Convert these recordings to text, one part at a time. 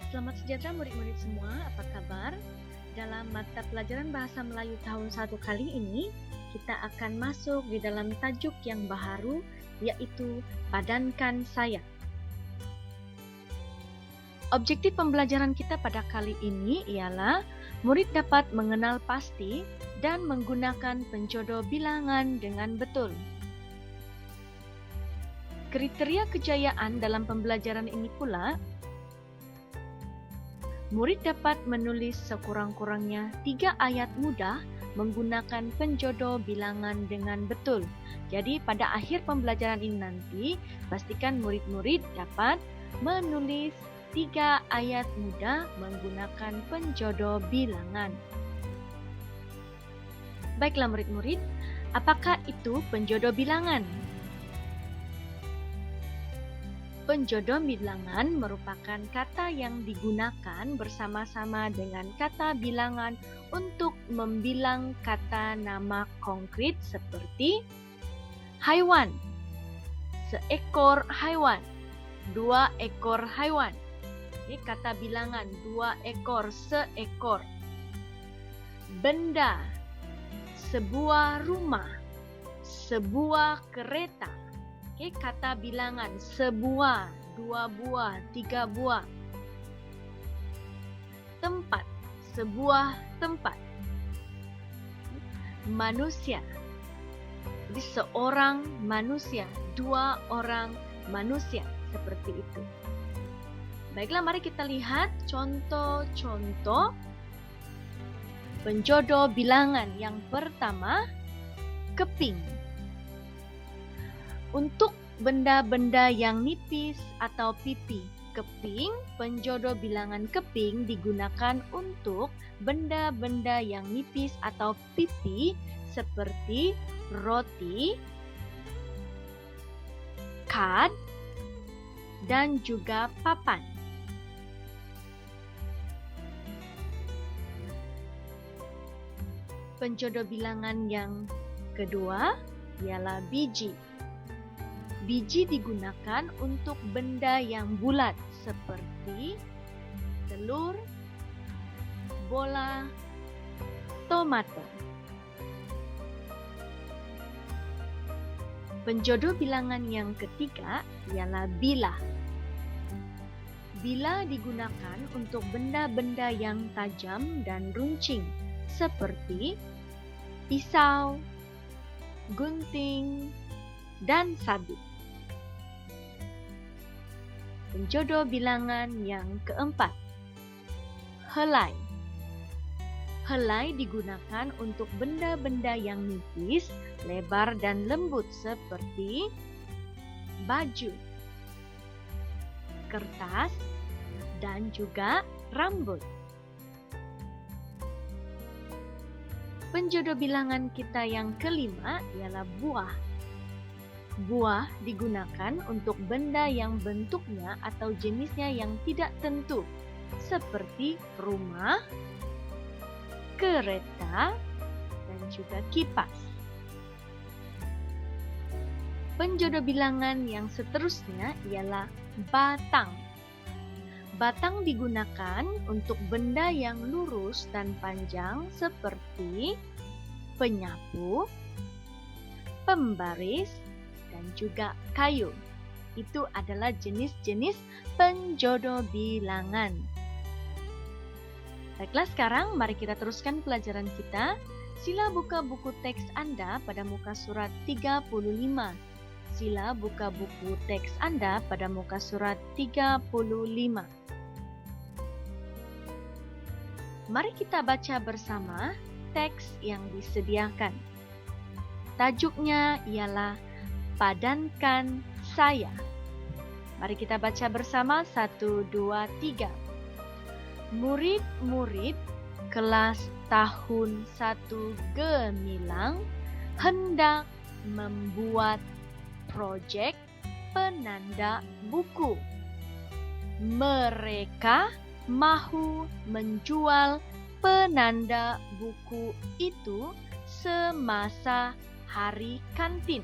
Selamat sejahtera murid-murid semua, apa kabar? Dalam mata pelajaran Bahasa Melayu tahun 1 kali ini, kita akan masuk di dalam tajuk yang baharu, yaitu Padankan Saya. Objektif pembelajaran kita pada kali ini ialah murid dapat mengenal pasti dan menggunakan penjodoh bilangan dengan betul. Kriteria kejayaan dalam pembelajaran ini pula, murid dapat menulis sekurang-kurangnya 3 ayat mudah menggunakan penjodoh bilangan dengan betul. Jadi pada akhir pembelajaran ini nanti, pastikan murid-murid dapat menulis 3 ayat mudah menggunakan penjodoh bilangan. Baiklah murid-murid, apakah itu penjodoh bilangan? Penjodoh bilangan merupakan kata yang digunakan bersama-sama dengan kata bilangan untuk membilang kata nama konkret seperti haiwan, seekor haiwan, 2 ekor haiwan. Ini kata bilangan 2 ekor, seekor. Benda, sebuah rumah, sebuah kereta. Kata bilangan sebuah, 2 buah, 3 buah. Tempat, sebuah tempat. Manusia, jadi seorang manusia, 2 orang manusia, seperti itu. Baiklah, mari kita lihat contoh-contoh penjodoh bilangan. Yang pertama, keping. Untuk benda-benda yang nipis atau pipi, keping, penjodoh bilangan keping digunakan untuk benda-benda yang nipis atau pipi seperti roti, kad, dan juga papan. Penjodoh bilangan yang kedua ialah biji. Biji digunakan untuk benda yang bulat seperti telur, bola, tomato. Penjodoh bilangan yang ketiga ialah bilah. Bilah digunakan untuk benda-benda yang tajam dan runcing seperti pisau, gunting, dan sabit. Penjodoh bilangan yang keempat, helai. Helai digunakan untuk benda-benda yang nipis, lebar, dan lembut seperti baju, kertas, dan juga rambut. Penjodoh bilangan kita yang kelima ialah buah. Buah digunakan untuk benda yang bentuknya atau jenisnya yang tidak tentu, seperti rumah, kereta, dan juga kipas. Penjodoh bilangan yang seterusnya ialah batang. Batang digunakan untuk benda yang lurus dan panjang seperti penyapu, pembaris, dan juga kayu. Itu adalah jenis-jenis penjodoh bilangan. Baiklah, sekarang mari kita teruskan pelajaran kita. Sila buka buku teks Anda pada muka surat 35. Sila buka buku teks Anda pada muka surat 35. Mari kita baca bersama teks yang disediakan. Tajuknya ialah Padankan Saya. Mari kita baca bersama 1, 2, 3. Murid-murid kelas tahun 1 Gemilang hendak membuat proyek penanda buku. Mereka mahu menjual penanda buku itu semasa hari kantin.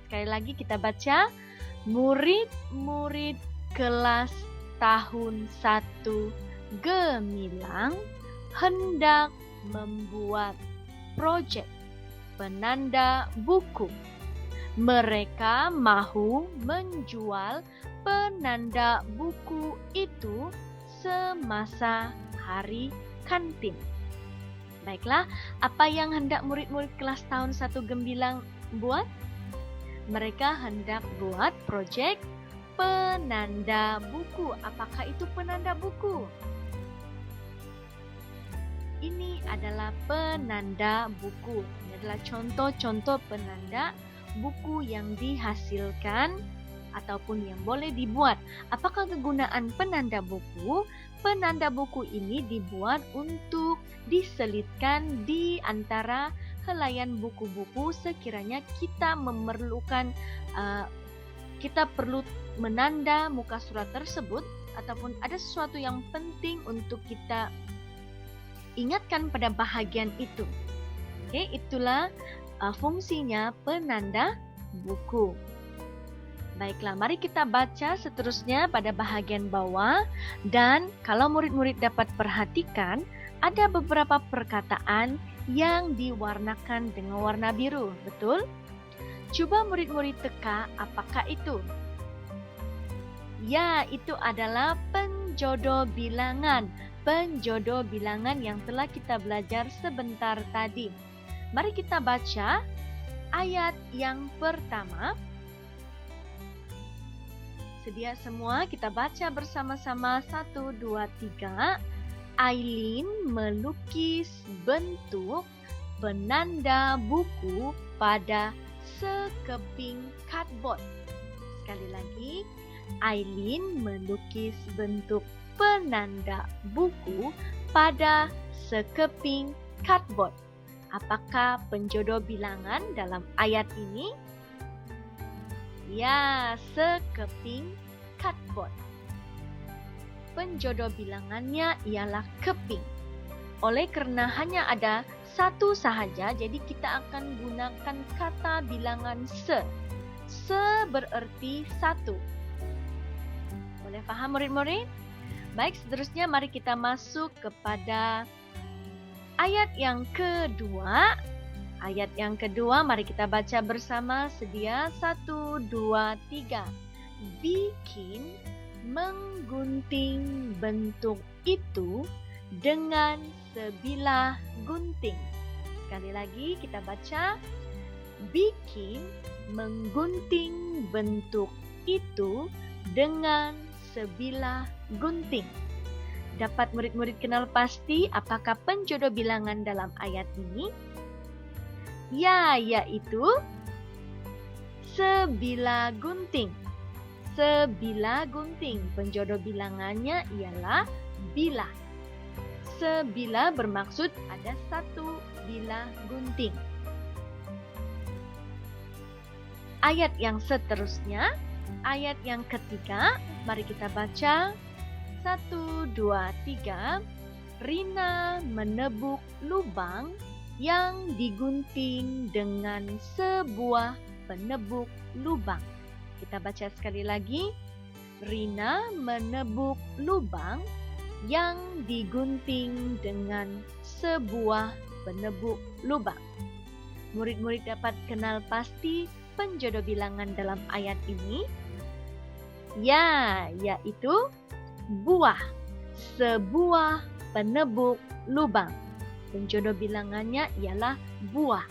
Sekali lagi kita baca, murid-murid kelas tahun 1 gemilang hendak membuat proyek penanda buku. Mereka mahu menjual penanda buku itu semasa hari kantin. Baiklah, apa yang hendak murid-murid kelas tahun 1 gemilang buat? Mereka hendak buat proyek penanda buku. Apakah itu penanda buku? Ini adalah penanda buku. Ini adalah contoh-contoh penanda buku yang dihasilkan ataupun yang boleh dibuat. Apakah kegunaan penanda buku? Penanda buku ini dibuat untuk diselitkan di antara helaian buku-buku sekiranya kita memerlukan, kita perlu menanda muka surat tersebut ataupun ada sesuatu yang penting untuk kita ingatkan pada bahagian itu. Oke, itulah fungsinya penanda buku. Baiklah, mari kita baca seterusnya pada bahagian bawah. Dan kalau murid-murid dapat perhatikan, ada beberapa perkataan yang diwarnakan dengan warna biru, betul? Coba murid-murid teka, apakah itu? Ya, itu adalah penjodoh bilangan. Penjodoh bilangan yang telah kita belajar sebentar tadi. Mari kita baca ayat yang pertama. Sedia semua, kita baca bersama-sama. 1, 2, 3. Aileen melukis bentuk penanda buku pada sekeping cardboard. Sekali lagi, Aileen melukis bentuk penanda buku pada sekeping cardboard. Apakah penjodoh bilangan dalam ayat ini? Ya, sekeping cardboard. Penjodoh bilangannya ialah keping. Oleh kerana hanya ada satu sahaja, jadi kita akan gunakan kata bilangan se. Se bererti satu. Boleh faham murid-murid? Baik, seterusnya mari kita masuk kepada ayat yang kedua. Ayat yang kedua, mari kita baca bersama. Sedia 1, 2, 3. Bikin menggunting bentuk itu dengan sebilah gunting. Sekali lagi kita baca. Bikin menggunting bentuk itu dengan sebilah gunting. Dapat murid-murid kenal pasti apakah penjodoh bilangan dalam ayat ini? Ya, yaitu sebilah gunting. Sebilah gunting. Penjodoh bilangannya ialah bilah. Sebilah bermaksud ada satu bilah gunting. Ayat yang seterusnya, ayat yang ketiga, mari kita baca. 1, 2, 3. Rina menebuk lubang yang digunting dengan sebuah penebuk lubang. Kita baca sekali lagi. Rina menebuk lubang yang digunting dengan sebuah penebuk lubang. Murid-murid dapat kenal pasti penjodoh bilangan dalam ayat ini? Ya, yaitu buah. Sebuah penebuk lubang. Penjodoh bilangannya ialah buah.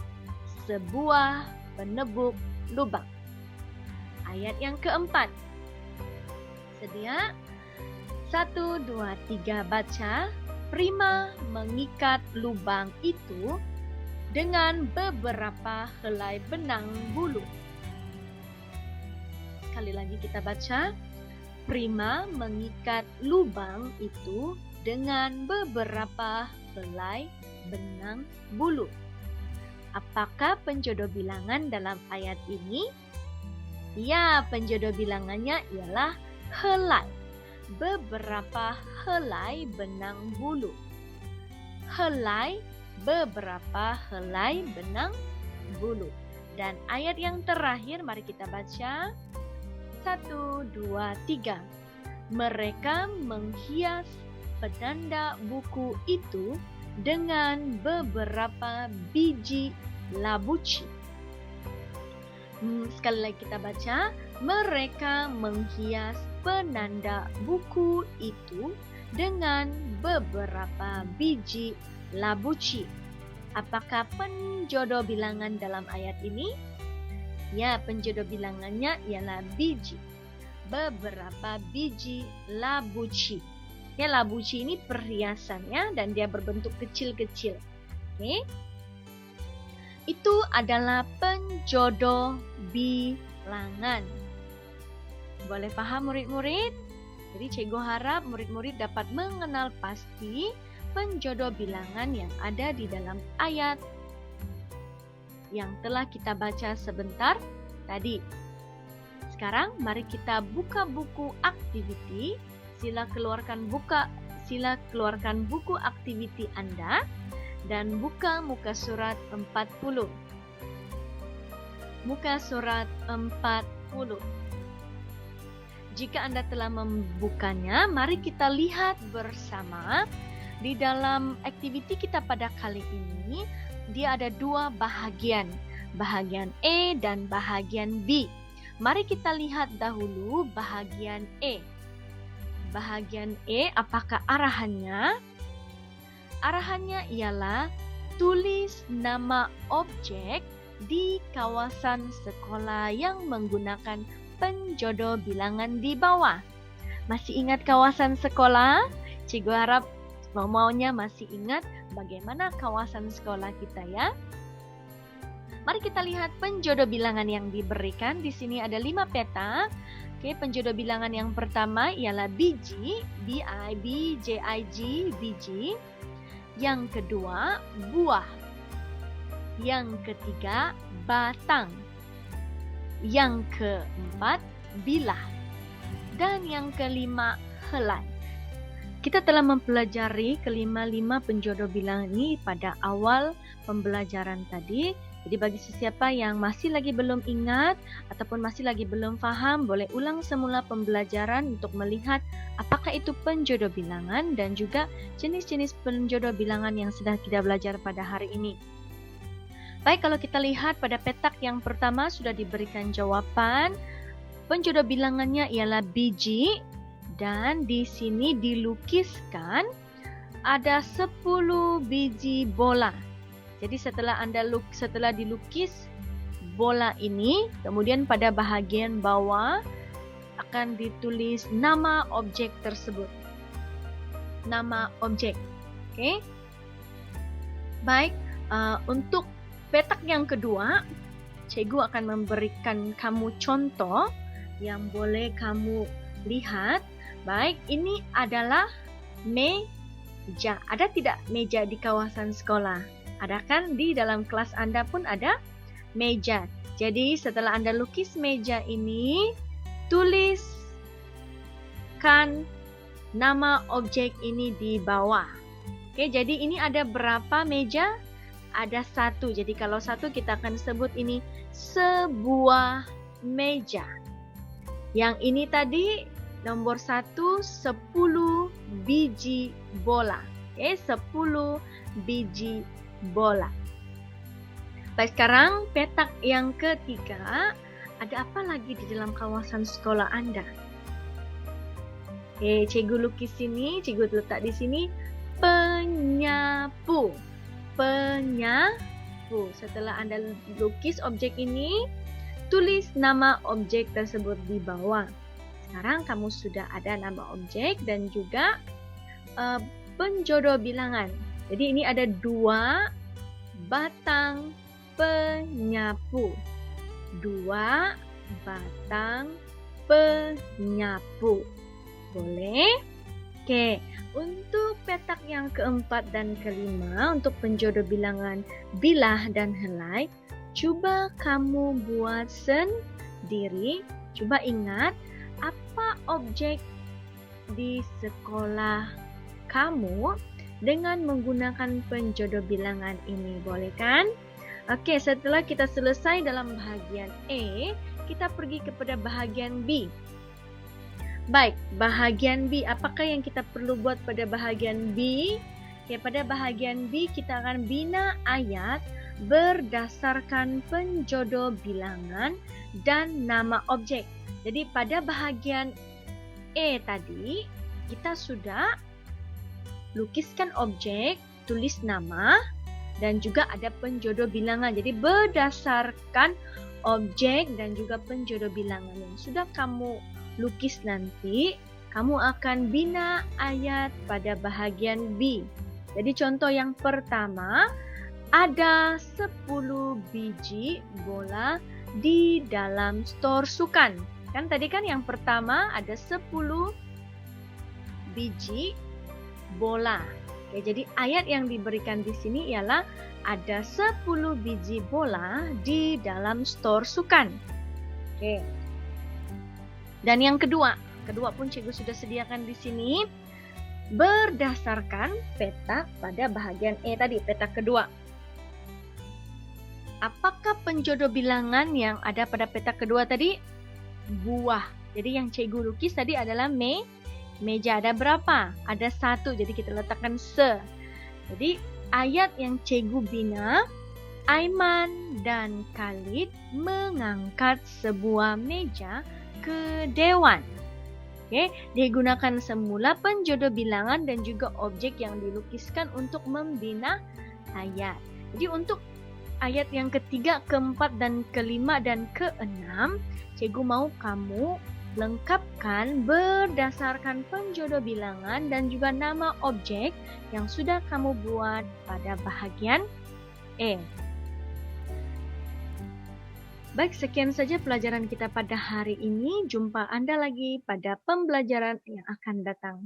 Sebuah penebuk lubang. Ayat yang keempat. Sedia? 1, 2, 3 baca. Prima mengikat lubang itu dengan beberapa helai benang bulu. Sekali lagi kita baca. Prima mengikat lubang itu dengan beberapa helai benang bulu. Apakah penjodoh bilangan dalam ayat ini? Ya, penjodoh bilangannya ialah helai. Beberapa helai benang bulu. Helai, beberapa helai benang bulu. Dan ayat yang terakhir, mari kita baca. 1, 2, 3. Mereka menghias penanda buku itu dengan beberapa biji labuci. Sekali lagi kita baca. Mereka menghias penanda buku itu dengan beberapa biji labuci. Apakah penjodoh bilangan dalam ayat ini? Ya, penjodoh bilangannya ialah biji. Beberapa biji labuci. Ya, labuci ini perhiasan ya, dan dia berbentuk kecil-kecil. Oke. Itu adalah penjodoh bilangan. Boleh paham murid-murid? Jadi cikgu harap murid-murid dapat mengenal pasti penjodoh bilangan yang ada di dalam ayat yang telah kita baca sebentar tadi. Sekarang mari kita buka buku aktiviti. Sila keluarkan buku aktiviti Anda dan buka muka surat 40. Muka surat 40. Jika Anda telah membukanya, mari kita lihat bersama. Di dalam aktiviti kita pada kali ini, dia ada dua bahagian. Bahagian A dan bahagian B. Mari kita lihat dahulu bahagian A. Bahagian A, apakah arahannya? Arahannya ialah tulis nama objek di kawasan sekolah yang menggunakan penjodoh bilangan di bawah. Masih ingat kawasan sekolah? Cikgu harap maunya masih ingat bagaimana kawasan sekolah kita ya. Mari kita lihat penjodoh bilangan yang diberikan. Di sini ada 5 peta. Oke, penjodoh bilangan yang pertama ialah biji, B-I-J-I-G, biji. Yang kedua, buah. Yang ketiga, batang. Yang keempat, bilah. Dan yang kelima, helai. Kita telah mempelajari kelima-lima penjodoh bilangan ini pada awal pembelajaran tadi. Jadi bagi sesiapa yang masih lagi belum ingat ataupun masih lagi belum faham, boleh ulang semula pembelajaran untuk melihat apakah itu penjodoh bilangan dan juga jenis-jenis penjodoh bilangan yang sudah kita belajar pada hari ini. Baik, kalau kita lihat pada petak yang pertama sudah diberikan jawaban. Penjodoh bilangannya ialah biji dan di sini dilukiskan ada 10 biji bola. Jadi setelah dilukis bola ini, kemudian pada bahagian bawah akan ditulis nama objek tersebut. Nama objek. Oke. Baik, untuk petak yang kedua, cikgu akan memberikan kamu contoh yang boleh kamu lihat. Baik, ini adalah meja. Ada tidak meja di kawasan sekolah? Ada kan? Di dalam kelas Anda pun ada meja. Jadi setelah Anda lukis meja ini, tuliskan nama objek ini di bawah. Oke, jadi ini ada berapa meja? Ada 1. Jadi kalau 1 kita akan sebut ini sebuah meja. Yang ini tadi nomor 1, 10 biji bola. Oke, 10 biji bola. Baik, sekarang petak yang ketiga, ada apa lagi di dalam kawasan sekolah Anda? Oke, cikgu lukis sini, cikgu letak di sini penyapu. Penyapu. Setelah Anda lukis objek ini, tulis nama objek tersebut di bawah. Sekarang kamu sudah ada nama objek dan juga penjodoh bilangan. Jadi ini ada 2 batang penyapu. 2 batang penyapu. Boleh? Oke, untuk petak yang keempat dan kelima, untuk penjodoh bilangan bilah dan helai, coba kamu buat sendiri. Coba ingat, apa objek di sekolah kamu dengan menggunakan penjodoh bilangan ini, boleh kan? Oke, setelah kita selesai dalam bahagian A, kita pergi kepada bahagian B. Baik, bahagian B, apakah yang kita perlu buat pada bahagian B? Oke, pada bahagian B kita akan bina ayat berdasarkan penjodoh bilangan dan nama objek. Jadi pada bahagian E tadi, kita sudah lukiskan objek, tulis nama, dan juga ada penjodoh bilangan. Jadi berdasarkan objek dan juga penjodoh bilangan yang sudah kamu lukis nanti, kamu akan bina ayat pada bahagian B. Jadi contoh yang pertama, ada 10 biji bola di dalam stor sukan. Kan tadi kan yang pertama ada 10 biji bola. Oke, jadi ayat yang diberikan di sini ialah ada 10 biji bola di dalam stor sukan. Oke. Dan yang kedua pun cikgu sudah sediakan di sini berdasarkan peta pada bahagian E tadi, peta kedua. Apakah penjodoh bilangan yang ada pada peta kedua tadi? Buah. Jadi yang cikgu lukis tadi adalah meja. Ada berapa? Ada 1, jadi kita letakkan se. Jadi ayat yang cikgu bina, Aiman dan Khalid mengangkat sebuah meja ke dewan. Oke, digunakan semula penjodoh bilangan dan juga objek yang dilukiskan untuk membina ayat. Jadi untuk ayat yang ketiga, keempat, dan kelima, dan keenam, cikgu mau kamu lengkapkan berdasarkan penjodoh bilangan dan juga nama objek yang sudah kamu buat pada bahagian E. Baik, sekian saja pelajaran kita pada hari ini. Jumpa Anda lagi pada pembelajaran yang akan datang.